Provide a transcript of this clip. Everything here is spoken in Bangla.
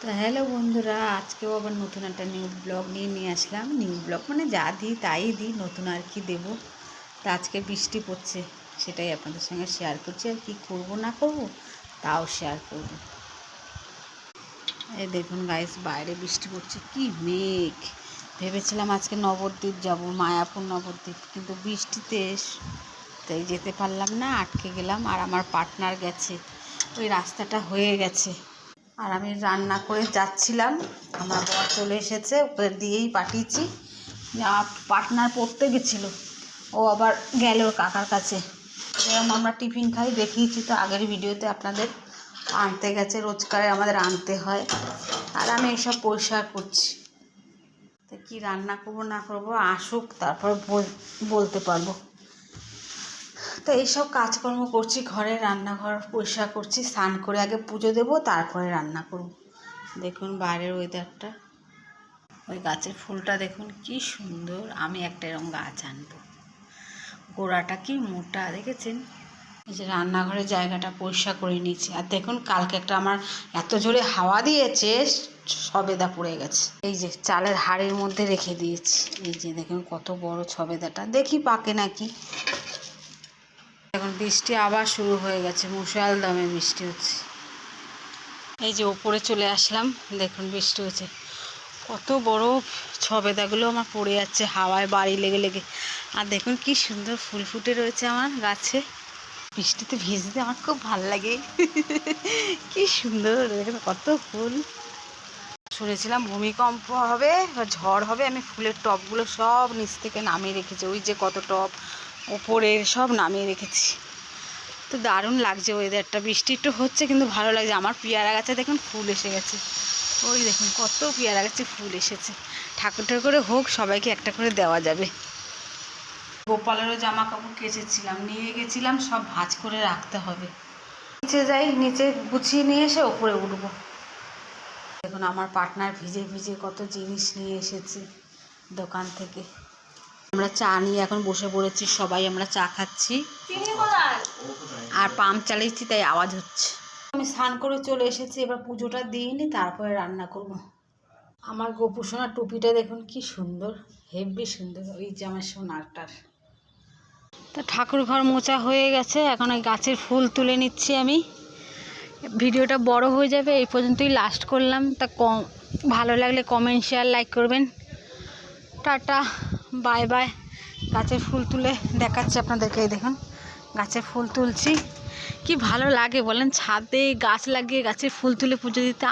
তো হ্যালো বন্ধুরা, আজকেও আবার নতুন একটা নিউ ব্লগ নিয়ে আসলাম। নিউ ব্লগ মানে যা দিই তাই দিই, নতুন আর কি দেব। তো আজকে বৃষ্টি পড়ছে, সেটাই আপনাদের সঙ্গে শেয়ার করছি। আর কি করব না করব তাও শেয়ার করব। এই দেখুন গাইস, বাইরে বৃষ্টি পড়ছে, কি মেঘ। ভেবেছিলাম আজকে নবদ্বীপ যাব, মায়াপুর নবদ্বীপ, কিন্তু বৃষ্টিতে তাই যেতে পারলাম না, আটকে গেলাম। আর আমার পার্টনার গেছে, ওই রাস্তাটা হয়ে গেছে। আর আমি রান্না করে যাচ্ছিলাম, আমার বর চলে এসেছে, ওকে দিয়েই পাঠিয়েছি। পার্টনার পড়তে গেছিলো, ও আবার গেল ওর কাকার কাছে। যেরকম আমরা টিফিন খাই দেখিয়েছি তো আগের ভিডিওতে আপনাদের। আনতে গেছে, রোজকারে আমাদের আনতে হয়। আর আমি এইসব পরিষ্কার করছি। তো কী রান্না করবো না করবো আসুক, তারপর বলতে পারবো। তো এইসব কাজকর্ম করছি, ঘরে রান্নাঘর পরিষ্কার করছি। স্নান করে আগে পুজো দেবো, তারপরে রান্না করব। দেখুন বাইরের ওয়েদারটা, ওই গাছের ফুলটা দেখুন কি সুন্দর। আমি একটা এরকম গাছ আনবো, গোড়াটা কি মোটা দেখেছেন। এই যে রান্নাঘরের জায়গাটা পরিষ্কার করে নিয়েছি। আর দেখুন কালকে একটা আমার এত জোরে হাওয়া দিয়েছে, সবেদা পড়ে গেছে। এই যে চালের হাঁড়ির মধ্যে রেখে দিয়েছি। এই যে দেখুন কত বড় সবেদাটা, দেখি পাকে নাকি। এখন বৃষ্টি আবার শুরু হয়ে গেছে, মুষলধারে বৃষ্টি হচ্ছে। এই যে ওপরে চলে আসলাম, দেখুন বৃষ্টি হচ্ছে। কত বড় সবেদাগুলো আমার পড়ে যাচ্ছে হাওয়ায়, বাড়ি লেগে লেগে। আর দেখুন কি সুন্দর ফুল ফুটে রয়েছে আমার গাছে। বৃষ্টিতে ভিজতে আমার খুব ভালো লাগে। কি সুন্দর দেখুন কত ফুল। শুনেছিলাম ভূমিকম্প হবে বা ঝড় হবে, আমি ফুলের টবগুলো সব নিচ থেকে নামিয়ে রেখেছি। ওই যে কত টব ওপরের সব নামিয়ে রেখেছি। তো দারুণ লাগছে ওয়েদারটা, বৃষ্টি একটু হচ্ছে কিন্তু ভালো লাগছে। আমার পেয়ারা গাছে দেখুন ফুল এসে গেছে, ওই দেখুন কত পেয়ারা গাছে ফুল এসেছে। ঠাকুর ঠাকুরে হোক, সবাইকে একটা করে দেওয়া যাবে। গোপালেরও জামা কাপড় কেচেছিলাম, নিয়ে গেছিলাম, সব ভাঁজ করে রাখতে হবে। নিচে যাই, নিচে গুছিয়ে নিয়ে এসে ওপরে উঠবো। দেখুন আমার পার্টনার ভিজে ভিজে কত জিনিস নিয়ে এসেছে দোকান থেকে। আমরা চা নিয়ে এখন বসে পড়েছি, সবাই আমরা চা খাচ্ছি। আর পাম্প চালিয়েছি তাই আওয়াজ হচ্ছে। আমি স্নান করে চলে এসেছি, এবার পুজোটা দিয়ে নি, তারপরে রান্না করব। আমার গোপুসোনার টুপিটা দেখুন কি সুন্দর, হেভি সুন্দর। ওই যে আমার সোনারটার। তা ঠাকুর ঘর মোছা হয়ে গেছে, এখন ওই গাছের ফুল তুলে নিচ্ছি আমি। ভিডিওটা বড় হয়ে যাবে, এই পর্যন্তই লাস্ট করলাম। তা ভালো লাগলে কমেন্ট, শেয়ার, লাইক করবেন। Tata, bye bye. গাছের ফুল তুলে দেখাচ্ছি আপনাদেরকে। এই দেখুন গাছের ফুল তুলছি, কি ভালো লাগে বলেন। ছাদে গাছ লাগিয়ে গাছের ফুল তুলে পুজো দিতে।